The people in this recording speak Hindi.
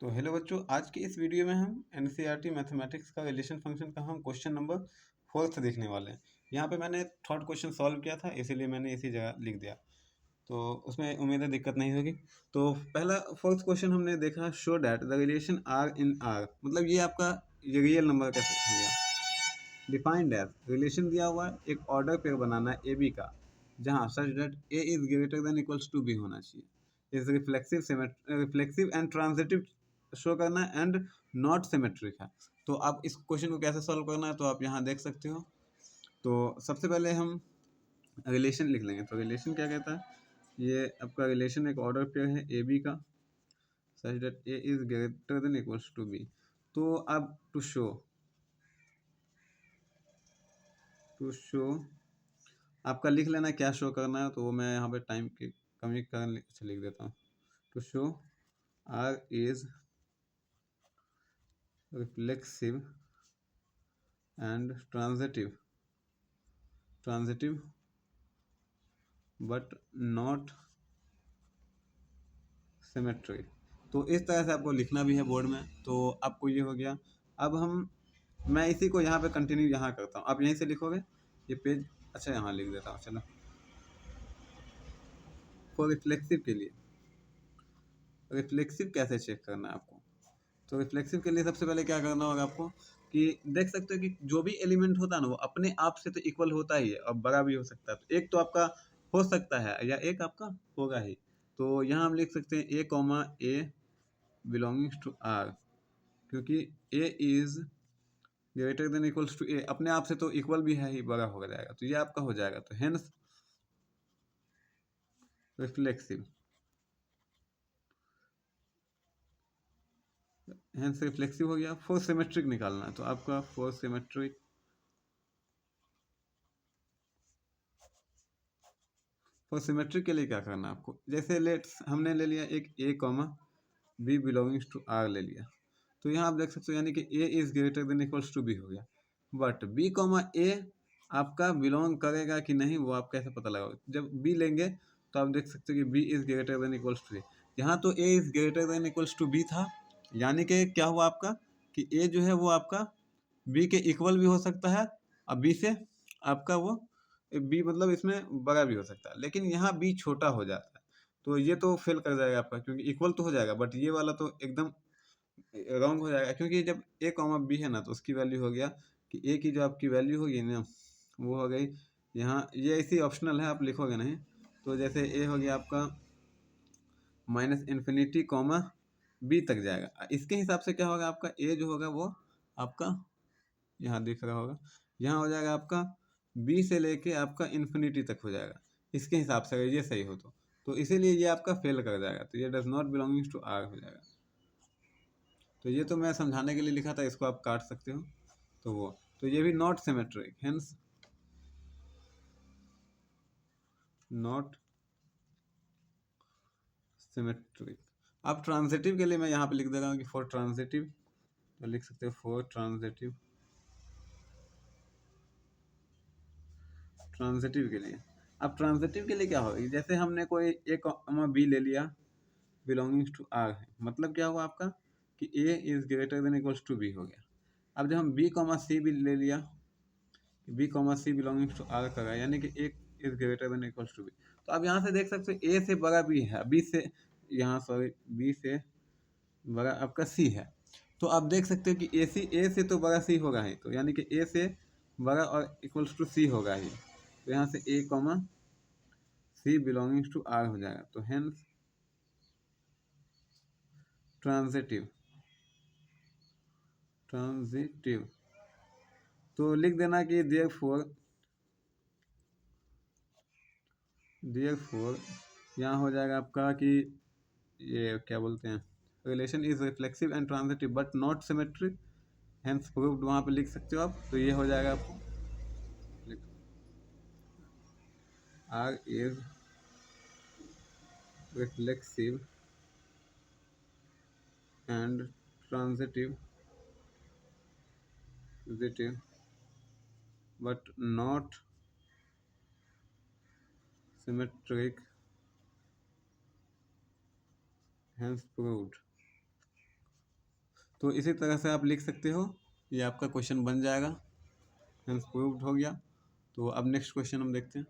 तो हेलो बच्चों, आज की इस वीडियो में हम एनसीईआरटी मैथमेटिक्स का रिलेशन फंक्शन का हम क्वेश्चन नंबर 4 देखने वाले हैं। यहाँ पे मैंने थर्ड क्वेश्चन सॉल्व किया था, इसीलिए मैंने इसी जगह लिख दिया। तो उसमें उम्मीद है दिक्कत नहीं होगी। तो पहला फोर्थ क्वेश्चन हमने देखा, show that the relation R in R, मतलब ये आपका ये रियल नंबर कैसे हो गया। डिफाइंड एज, रिलेशन दिया हुआ है, एक ऑर्डर पेयर बनाना है ए बी का, जहाँ such that A is greater than equals to B होना चाहिए। Is reflexive and transitive show करना है एंड नॉट सिमेट्रिक है। तो आप इस क्वेश्चन को कैसे सॉल्व करना है तो आप यहाँ देख सकते हो। तो सबसे पहले हम रिलेशन लिख लेंगे। तो रिलेशन क्या कहता है, ये आपका रिलेशन एक ऑर्डर पेयर है ए बी का, such that A is greater than equals to B. तो अब टू शो आपका लिख लेना क्या शो करना है। तो वो मैं यहाँ पे टाइम की कमी के कारण लिख देता हूँ। To show R is reflexive and transitive but not symmetric. तो इस तरह से आपको लिखना भी है बोर्ड में। तो आपको ये हो गया। अब मैं इसी को यहाँ पे कंटिन्यू यहाँ करता हूँ, आप यहीं से लिखोगे ये पेज। अच्छा, यहाँ लिख देता हूँ। चलो, फॉर रिफ्लेक्सिव के लिए, रिफ्लेक्सिव कैसे चेक करना है आपको। तो रिफ्लेक्सिव के लिए सबसे पहले क्या करना होगा आपको, कि देख सकते हो कि जो भी एलिमेंट होता है ना वो अपने आप से तो इक्वल होता ही है और बड़ा भी हो सकता है। तो एक तो आपका हो सकता है या एक आपका होगा ही। तो यहाँ हम लिख सकते हैं A comma A belongings to R, क्योंकि A is greater than equals to A, अपने आप से तो इक्वल भी है ही, बड़ा हो जाएगा। तो ये आपका हो जाएगा। तो हेंस रिफ्लेक्सिव, हेंस रिफ्लेक्सिव हो गया। फोर सिमेट्रिक निकालना है तो आपका फोर सिमेट्रिक, फॉर सिमेट्रिक के लिए क्या करना है आपको, जैसे लेट्स हमने ले लिया एक A comma B belongings to R ले लिया। तो यहाँ आप देख सकते हो यानी कि A is greater than equals to B हो गया। बट बी कॉमा ए आपका बिलोंग करेगा कि नहीं वो आप कैसे पता लगाओगे। जब बी लेंगे तो आप देख सकते हो कि B is greater than equals to A. यहाँ तो A is greater than equals to B था, यानी कि क्या हुआ आपका कि ए जो है वो आपका बी के इक्वल भी हो सकता है और बी से आपका वो बी मतलब इसमें बड़ा भी हो सकता है। लेकिन यहाँ बी छोटा हो जाता है तो ये तो फेल कर जाएगा आपका, क्योंकि इक्वल तो हो जाएगा बट ये वाला तो एकदम रॉन्ग हो जाएगा। क्योंकि जब ए कॉमा बी है ना तो उसकी वैल्यू हो गया कि ए की जो आपकी वैल्यू होगी ना वो हो गई, यहाँ ये ऐसी ऑप्शनल है आप लिखोगे नहीं। तो जैसे ए हो गया आपका माइनस इन्फिनिटी कॉमा बी तक जाएगा। इसके हिसाब से क्या होगा आपका ए जो होगा वो आपका यहाँ दिख रहा होगा, यहाँ हो जाएगा आपका बी से लेके आपका इन्फिनिटी तक हो जाएगा। इसके हिसाब से अगर ये सही हो तो इसीलिए ये आपका फेल कर जाएगा। तो ये does not belongings to R हो जाएगा। तो ये तो मैं समझाने के लिए लिखा था, इसको आप काट सकते हो। तो वो तो ये भी not symmetric, hence not symmetric. अब ट्रांजिटिव के लिए मैं यहाँ पे लिख दे रहा हूँ कि फॉर ट्रांजिटिव, तो लिख सकते हो फॉर ट्रांजिटिव, ट्रांजिटिव के लिए। अब ट्रांजिटिव के लिए क्या होगा, जैसे हमने कोई ए कॉमा बी ले लिया बिलोंगिंग्स टू आर है, मतलब क्या हुआ आपका कि A is greater than equals to B हो गया। अब जब हम बी कॉमा सी भी ले लिया, B comma C belongings to R करा, यानी कि A is greater than equals to B. तो आप यहाँ से देख सकते हो ए से बड़ा बी है, बी से यहाँ सॉरी बी से बड़ा आपका सी है। तो आप देख सकते हो कि ए से तो बड़ा सी होगा ही, तो यानी कि ए से बड़ा और इक्वल्स टू सी होगा ही। तो यहाँ से A comma C belongings to R हो जाएगा। तो हेंस ट्रांजिटिव, ट्रांजिटिव। तो लिख देना कि देयरफॉर यहाँ हो जाएगा आपका कि ये क्या बोलते हैं, relation is reflexive and transitive but not symmetric, hence proved, वहाँ पे लिख सकते हो आप। तो ये हो जाएगा आपको R is reflexive and transitive but not symmetric, hence proved। तो इसी तरह से आप लिख सकते हो, ये आपका क्वेश्चन बन जाएगा। हेंस प्रूव्ड हो गया। तो अब नेक्स्ट क्वेश्चन हम देखते हैं।